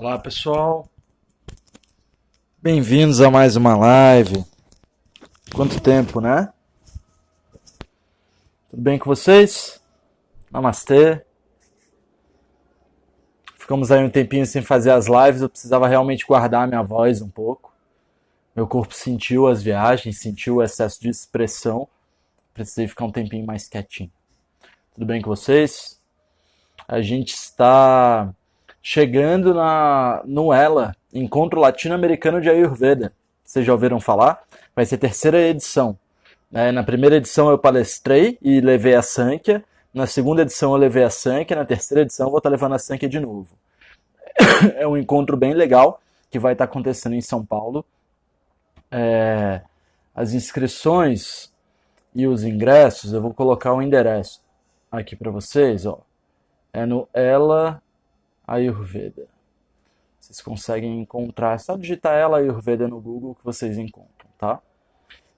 Olá pessoal, bem-vindos a mais uma live. Quanto tempo, né? Tudo bem com vocês? Namastê. Ficamos aí um tempinho sem fazer as lives, eu precisava realmente guardar a minha voz um pouco. Meu corpo sentiu as viagens, sentiu o excesso de expressão. Precisei ficar um tempinho mais quietinho. Tudo bem com vocês? A gente está chegando no ELA, Encontro Latino-Americano de Ayurveda. Vocês já ouviram falar? Vai ser a terceira edição. Na primeira edição eu palestrei e levei a Sankhya. Na segunda edição eu levei a Sankhya. Na terceira edição eu vou estar levando a Sankhya de novo. É um encontro bem legal que vai estar acontecendo em São Paulo. As inscrições e os ingressos, eu vou colocar o endereço aqui para vocês. Ó. É no ELA Ayurveda. Vocês conseguem encontrar, é só digitar ELA Ayurveda no Google que vocês encontram, tá?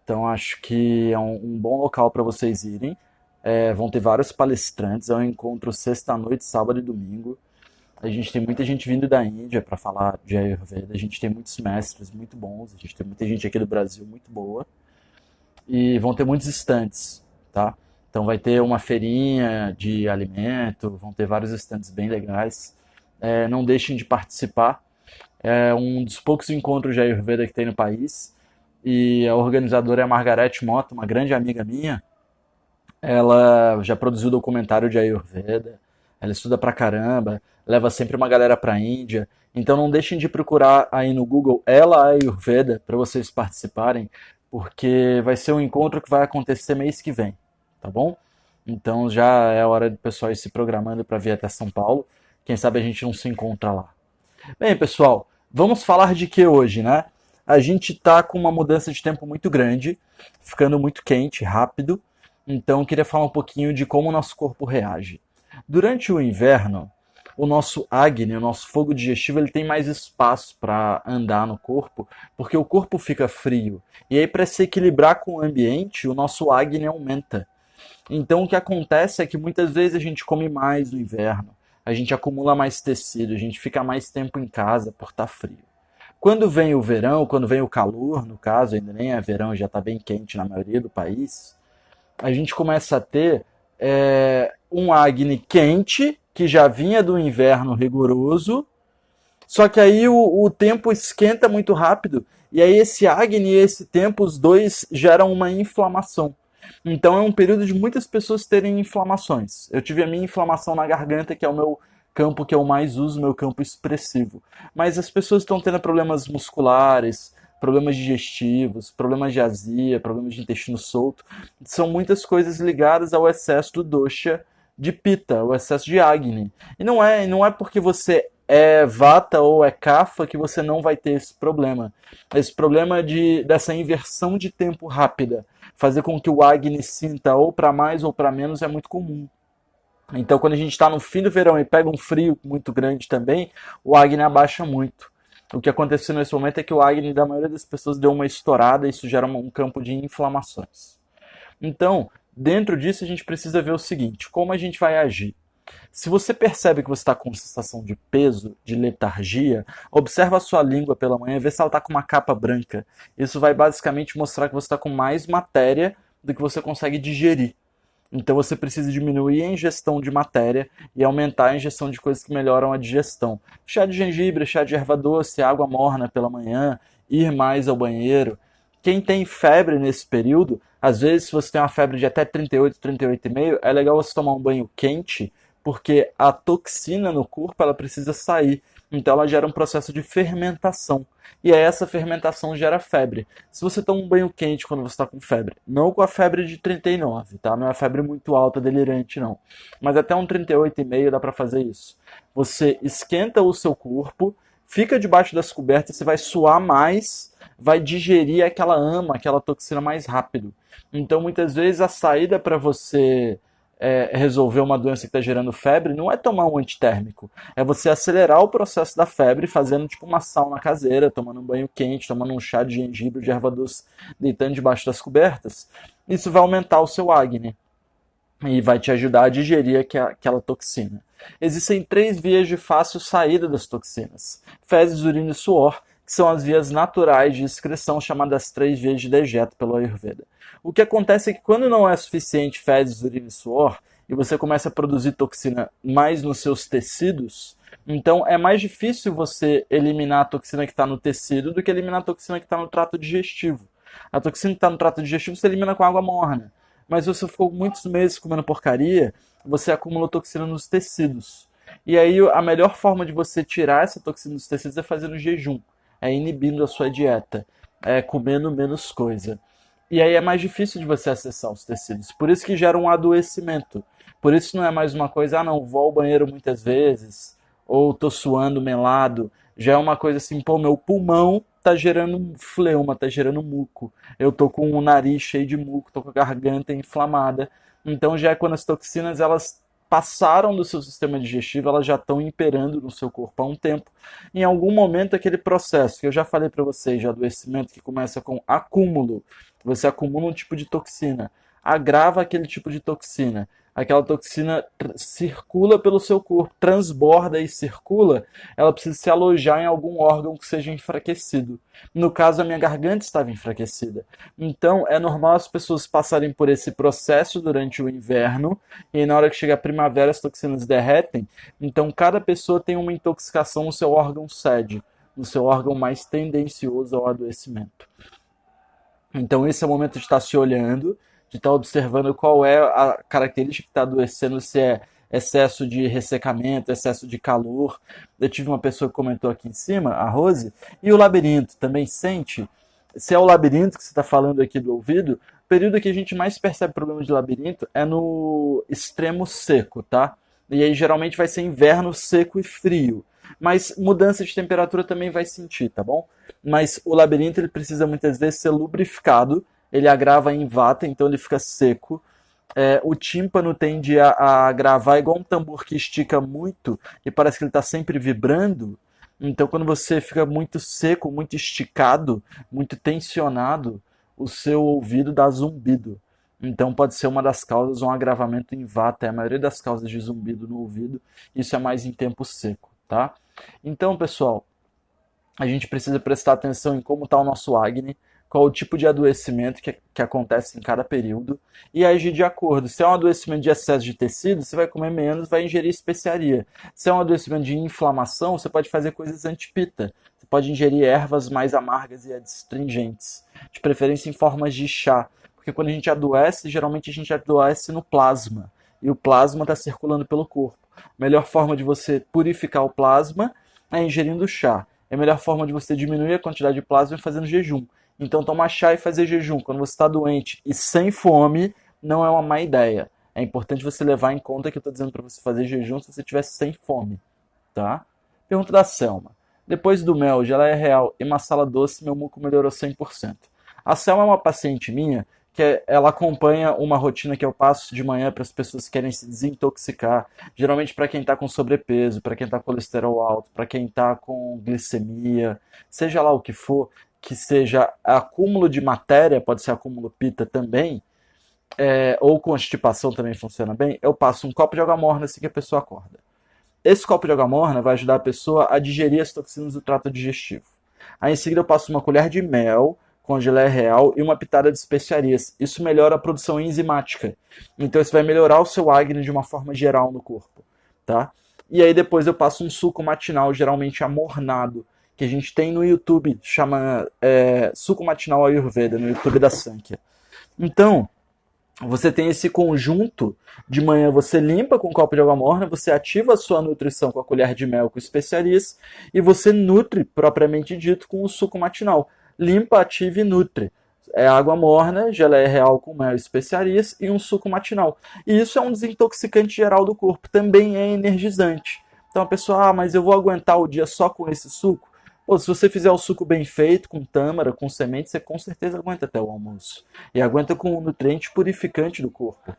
Então acho que é um bom local para vocês irem. Vão ter vários palestrantes, é um encontro sexta-noite, sábado e domingo. A gente tem muita gente vindo da Índia para falar de Ayurveda, a gente tem muitos mestres muito bons, a gente tem muita gente aqui do Brasil muito boa. E vão ter muitos estantes, tá? Então vai ter uma feirinha de alimento, vão ter vários estantes bem legais. Não deixem de participar. É um dos poucos encontros de Ayurveda que tem no país. E a organizadora é a Margarete Mota, uma grande amiga minha. Ela já produziu documentário de Ayurveda, ela estuda pra caramba, leva sempre uma galera pra Índia. Então não deixem de procurar aí no Google ela Ayurveda para vocês participarem, porque vai ser um encontro que vai acontecer mês que vem, tá bom? Então já é hora do pessoal ir se programando para vir até São Paulo. Quem sabe a gente não se encontra lá. Bem, pessoal, vamos falar de que hoje, né? A gente tá com uma mudança de tempo muito grande, ficando muito quente, rápido. Então, eu queria falar um pouquinho de como o nosso corpo reage. Durante o inverno, o nosso Agni, o nosso fogo digestivo, ele tem mais espaço para andar no corpo, porque o corpo fica frio. E aí, para se equilibrar com o ambiente, o nosso Agni aumenta. Então, o que acontece é que muitas vezes a gente come mais no inverno, a gente acumula mais tecido, a gente fica mais tempo em casa por estar frio. Quando vem o verão, quando vem o calor, no caso, ainda nem é verão, já está bem quente na maioria do país, a gente começa a ter um Agni quente, que já vinha do inverno rigoroso, só que aí o tempo esquenta muito rápido, e aí esse Agni e esse tempo, os dois geram uma inflamação. Então é um período de muitas pessoas terem inflamações. Eu tive a minha inflamação na garganta, que é o meu campo que eu mais uso, meu campo expressivo. Mas as pessoas estão tendo problemas musculares, problemas digestivos, problemas de azia, problemas de intestino solto. São muitas coisas ligadas ao excesso do dosha de Pitta, o excesso de Agni. E não é porque você é Vata ou é Kapha que você não vai ter esse problema. Esse problema dessa inversão de tempo rápida, fazer com que o Agni sinta ou para mais ou para menos é muito comum. Então, quando a gente está no fim do verão e pega um frio muito grande também, o Agni abaixa muito. O que aconteceu nesse momento é que o Agni da maioria das pessoas deu uma estourada e isso gera um campo de inflamações. Então, dentro disso, a gente precisa ver o seguinte: como a gente vai agir? Se você percebe que você está com sensação de peso, de letargia, observa a sua língua pela manhã e vê se ela está com uma capa branca. Isso vai basicamente mostrar que você está com mais matéria do que você consegue digerir. Então você precisa diminuir a ingestão de matéria e aumentar a ingestão de coisas que melhoram a digestão. Chá de gengibre, chá de erva doce, água morna pela manhã, ir mais ao banheiro. Quem tem febre nesse período, às vezes se você tem uma febre de até 38, 38,5, é legal você tomar um banho quente, porque a toxina no corpo ela precisa sair. Então ela gera um processo de fermentação. E aí essa fermentação gera febre. Se você toma um banho quente quando você está com febre, não com a febre de 39, tá? Não é uma febre muito alta, delirante, não. Mas até um 38,5 dá para fazer isso. Você esquenta o seu corpo, fica debaixo das cobertas, você vai suar mais, vai digerir aquela ama, aquela toxina mais rápido. Então muitas vezes a saída para você resolver uma doença que está gerando febre não é tomar um antitérmico, é você acelerar o processo da febre fazendo tipo uma sauna caseira, tomando um banho quente, tomando um chá de gengibre, de erva doce, deitando debaixo das cobertas. Isso vai aumentar o seu Agni. e vai te ajudar a digerir aquela toxina. Existem 3 vias de fácil saída das toxinas: fezes, urina e suor, que são as vias naturais de excreção, chamadas 3 vias de dejeto pelo Ayurveda. O que acontece é que quando não é suficiente fezes, urina e suor, e você começa a produzir toxina mais nos seus tecidos, então é mais difícil você eliminar a toxina que está no tecido do que eliminar a toxina que está no trato digestivo. A toxina que está no trato digestivo você elimina com água morna, mas se você ficou muitos meses comendo porcaria, você acumulou toxina nos tecidos. E aí a melhor forma de você tirar essa toxina dos tecidos é fazendo jejum, é inibindo a sua dieta, é comendo menos coisa. E aí é mais difícil de você acessar os tecidos. Por isso que gera um adoecimento. Por isso não é mais uma coisa, ah não, vou ao banheiro muitas vezes, ou tô suando melado. Já é uma coisa assim, pô, meu pulmão tá gerando fleuma, tá gerando muco. Eu tô com o nariz cheio de muco, tô com a garganta inflamada. Então já é quando as toxinas elas passaram do seu sistema digestivo, elas já estão imperando no seu corpo há um tempo. Em algum momento aquele processo que eu já falei para vocês, de adoecimento que começa com acúmulo, você acumula um tipo de toxina, agrava aquele tipo de toxina. Aquela toxina circula pelo seu corpo, transborda e circula, ela precisa se alojar em algum órgão que seja enfraquecido. No caso, a minha garganta estava enfraquecida. Então, é normal as pessoas passarem por esse processo durante o inverno, e na hora que chega a primavera, as toxinas derretem. Então, cada pessoa tem uma intoxicação no seu órgão sede, no seu órgão mais tendencioso ao adoecimento. Então, esse é o momento de estar se olhando, de estar observando qual é a característica que está adoecendo, se é excesso de ressecamento, excesso de calor. Eu tive uma pessoa que comentou aqui em cima, a Rose, e o labirinto também sente. Se é o labirinto que você está falando aqui do ouvido, o período que a gente mais percebe problema de labirinto é no extremo seco, tá? E aí geralmente vai ser inverno seco e frio. Mas mudança de temperatura também vai sentir, tá bom? Mas o labirinto ele precisa muitas vezes ser lubrificado, ele agrava em vata, então ele fica seco. O tímpano tende a gravar igual um tambor que estica muito e parece que ele está sempre vibrando. Então, quando você fica muito seco, muito esticado, muito tensionado, o seu ouvido dá zumbido. Então, pode ser uma das causas, um agravamento em vata. É a maioria das causas de zumbido no ouvido. Isso é mais em tempo seco, tá? Então, pessoal, a gente precisa prestar atenção em como está o nosso Agni, qual o tipo de adoecimento que acontece em cada período, e agir de acordo. Se é um adoecimento de excesso de tecido, você vai comer menos, vai ingerir especiaria. Se é um adoecimento de inflamação, você pode fazer coisas antipita. Você pode ingerir ervas mais amargas e adstringentes, de preferência em formas de chá, porque quando a gente adoece, geralmente a gente adoece no plasma, e o plasma está circulando pelo corpo. A melhor forma de você purificar o plasma é ingerindo chá. A melhor forma de você diminuir a quantidade de plasma é fazendo jejum. Então, tomar chá e fazer jejum quando você está doente e sem fome não é uma má ideia. É importante você levar em conta que eu estou dizendo para você fazer jejum se você estiver sem fome, tá? Pergunta da Selma. Depois do mel, geleia real e massala doce, meu muco melhorou 100%. A Selma é uma paciente minha que ela acompanha uma rotina que eu passo de manhã para as pessoas que querem se desintoxicar. Geralmente para quem está com sobrepeso, para quem está com colesterol alto, para quem está com glicemia, seja lá o que for, que seja acúmulo de matéria, pode ser acúmulo pita também, ou constipação também funciona bem, eu passo um copo de água morna assim que a pessoa acorda. Esse copo de água morna vai ajudar a pessoa a digerir as toxinas do trato digestivo. Aí em seguida eu passo uma colher de mel com geleia real e uma pitada de especiarias. Isso melhora a produção enzimática. Então isso vai melhorar o seu acne de uma forma geral no corpo, tá? E aí depois eu passo um suco matinal, geralmente amornado, que a gente tem no YouTube, chama suco matinal Ayurveda, no YouTube da Sankhya. Então, você tem esse conjunto, de manhã você limpa com um copo de água morna, você ativa a sua nutrição com a colher de mel com especiarias e você nutre, propriamente dito, com o suco matinal. Limpa, ativa e nutre. É água morna, geleia real com mel e especiarias e um suco matinal. E isso é um desintoxicante geral do corpo, também é energizante. Então a pessoa, mas eu vou aguentar o dia só com esse suco? Pô, se você fizer o suco bem feito, com tâmara, com semente, você com certeza aguenta até o almoço. E aguenta com o nutriente purificante do corpo.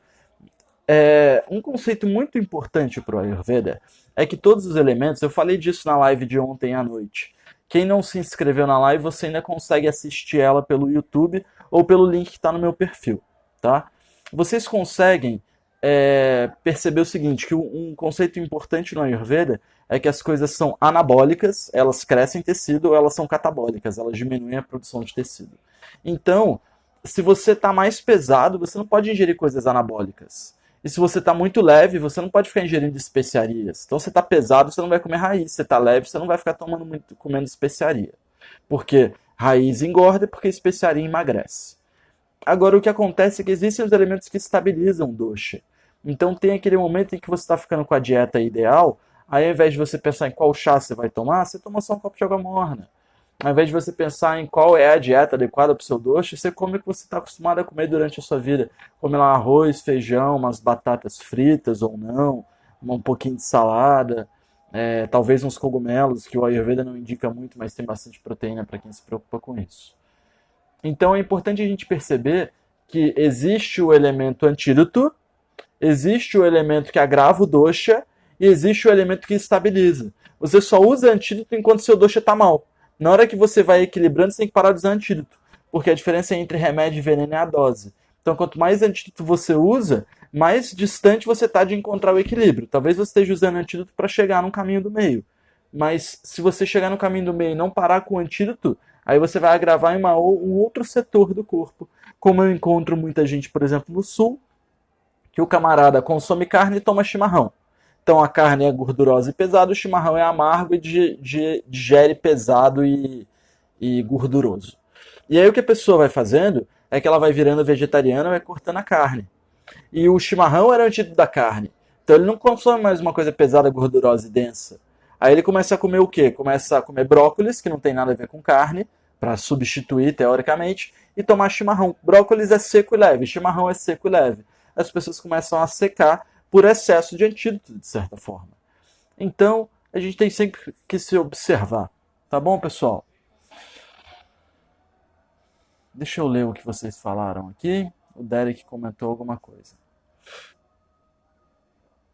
Um conceito muito importante para o Ayurveda é que todos os elementos, eu falei disso na live de ontem à noite. Quem não se inscreveu na live, você ainda consegue assistir ela pelo YouTube ou pelo link que está no meu perfil, tá? Vocês conseguem perceber o seguinte, que um conceito importante no Ayurveda é que as coisas são anabólicas, elas crescem tecido, ou elas são catabólicas, elas diminuem a produção de tecido. Então, se você está mais pesado, você não pode ingerir coisas anabólicas. E se você está muito leve, você não pode ficar ingerindo especiarias. Então, você está pesado, você não vai comer raiz. Você está leve, você não vai ficar tomando muito, comendo especiaria. Porque raiz engorda e porque especiaria emagrece. Agora, o que acontece é que existem os elementos que estabilizam o dosha. Então, tem aquele momento em que você está ficando com a dieta ideal, aí ao invés de você pensar em qual chá você vai tomar, você toma só um copo de água morna. Ao invés de você pensar em qual é a dieta adequada para o seu dosha, você come o que você está acostumado a comer durante a sua vida. Come lá arroz, feijão, umas batatas fritas ou não, um pouquinho de salada, talvez uns cogumelos, que o Ayurveda não indica muito, mas tem bastante proteína para quem se preocupa com isso. Então é importante a gente perceber que existe o elemento antídoto, existe o elemento que agrava o dosha e existe o elemento que estabiliza. Você só usa antídoto enquanto seu dosha está mal. Na hora que você vai equilibrando, você tem que parar de usar antídoto, porque a diferença entre remédio e veneno é a dose. Então, quanto mais antídoto você usa, mais distante você está de encontrar o equilíbrio. Talvez você esteja usando antídoto para chegar no caminho do meio. Mas se você chegar no caminho do meio e não parar com o antídoto, aí você vai agravar em um outro setor do corpo. Como eu encontro muita gente, por exemplo, no sul, que o camarada consome carne e toma chimarrão. Então a carne é gordurosa e pesada, o chimarrão é amargo e digere pesado e gorduroso. E aí o que a pessoa vai fazendo é que ela vai virando vegetariana e vai cortando a carne. E o chimarrão era o antídoto da carne. Então ele não consome mais uma coisa pesada, gordurosa e densa. Aí ele começa a comer o quê? Começa a comer brócolis, que não tem nada a ver com carne, para substituir teoricamente, e tomar chimarrão. Brócolis é seco e leve, chimarrão é seco e leve. As pessoas começam a secar por excesso de antídoto, de certa forma. Então, a gente tem sempre que se observar. Tá bom, pessoal? Deixa eu ler o que vocês falaram aqui. O Derek comentou alguma coisa.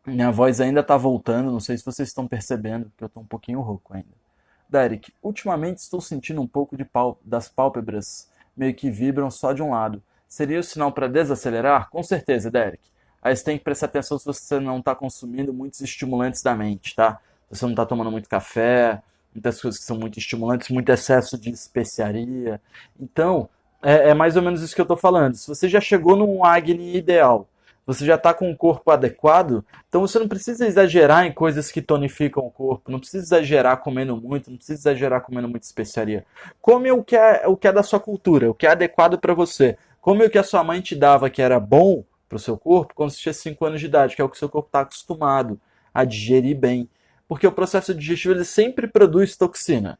Minha voz ainda está voltando, não sei se vocês estão percebendo, que eu estou um pouquinho rouco ainda. Derek, ultimamente estou sentindo um pouco das pálpebras meio que vibram só de um lado. Seria o sinal para desacelerar? Com certeza, Derek. Aí você tem que prestar atenção se você não está consumindo muitos estimulantes da mente, tá? Se você não está tomando muito café, muitas coisas que são muito estimulantes, muito excesso de especiaria. Então, é mais ou menos isso que eu estou falando. Se você já chegou num Agni ideal, você já está com um corpo adequado, então você não precisa exagerar em coisas que tonificam o corpo, não precisa exagerar comendo muito, não precisa exagerar comendo muita especiaria. Come o que é da sua cultura, o que é adequado para você. Come o que a sua mãe te dava que era bom para o seu corpo quando você tinha 5 anos de idade, que é o que o seu corpo está acostumado a digerir bem. Porque o processo digestivo ele sempre produz toxina.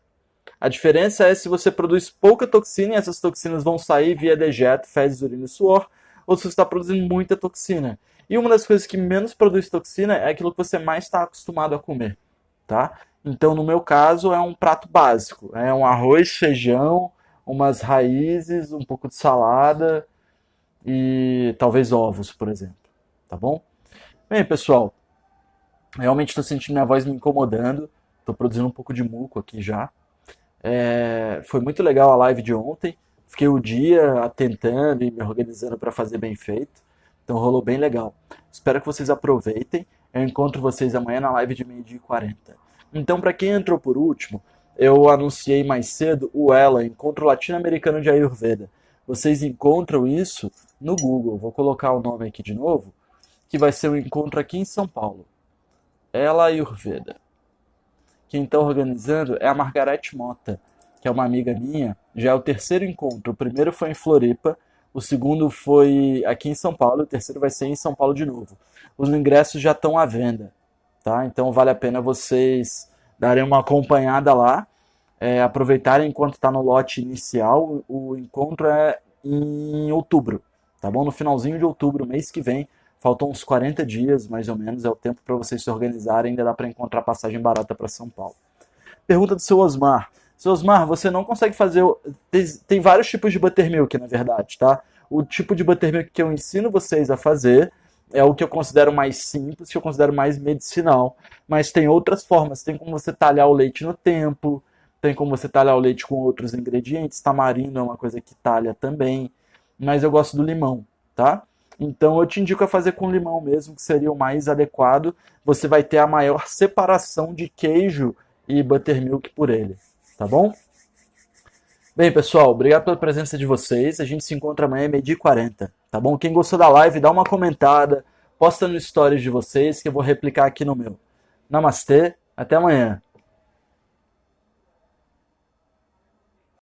A diferença é se você produz pouca toxina e essas toxinas vão sair via dejeto, fezes, urina e suor, ou se você está produzindo muita toxina. E uma das coisas que menos produz toxina é aquilo que você mais está acostumado a comer, tá? Então, no meu caso, é um prato básico. É um arroz, feijão, umas raízes, um pouco de salada e talvez ovos, por exemplo. Tá bom? Bem, pessoal, realmente estou sentindo minha voz me incomodando. Estou produzindo um pouco de muco aqui já. Foi muito legal a live de ontem. Fiquei o dia tentando e me organizando para fazer bem feito. Então rolou bem legal. Espero que vocês aproveitem. Eu encontro vocês amanhã na live de 12h40. Então, para quem entrou por último, eu anunciei mais cedo o ELA, Encontro Latino-Americano de Ayurveda. Vocês encontram isso no Google. Vou colocar o nome aqui de novo, que vai ser um encontro aqui em São Paulo. ELA Ayurveda. Quem está organizando é a Margarete Mota, que é uma amiga minha. Já é o terceiro encontro. O primeiro foi em Floripa, o segundo foi aqui em São Paulo, o terceiro vai ser em São Paulo de novo. Os ingressos já estão à venda, tá? Então vale a pena vocês darem uma acompanhada lá, aproveitarem enquanto está no lote inicial. O encontro é em outubro, tá bom? No finalzinho de outubro, mês que vem. Faltam uns 40 dias, mais ou menos, é o tempo para vocês se organizarem. Ainda dá para encontrar passagem barata para São Paulo. Pergunta do seu Osmar. Seu Osmar, você não consegue fazer... Tem vários tipos de buttermilk, na verdade, tá? O tipo de buttermilk que eu ensino vocês a fazer é o que eu considero mais simples, que eu considero mais medicinal. Mas tem outras formas. Tem como você talhar o leite no tempo, tem como você talhar o leite com outros ingredientes. Tamarindo é uma coisa que talha também. Mas eu gosto do limão, tá? Então eu te indico a fazer com limão mesmo, que seria o mais adequado. Você vai ter a maior separação de queijo e buttermilk por ele, tá bom? Bem, pessoal, obrigado pela presença de vocês. A gente se encontra amanhã, meio-dia e 40, tá bom? Quem gostou da live, dá uma comentada, posta no stories de vocês que eu vou replicar aqui no meu. Namastê, até amanhã.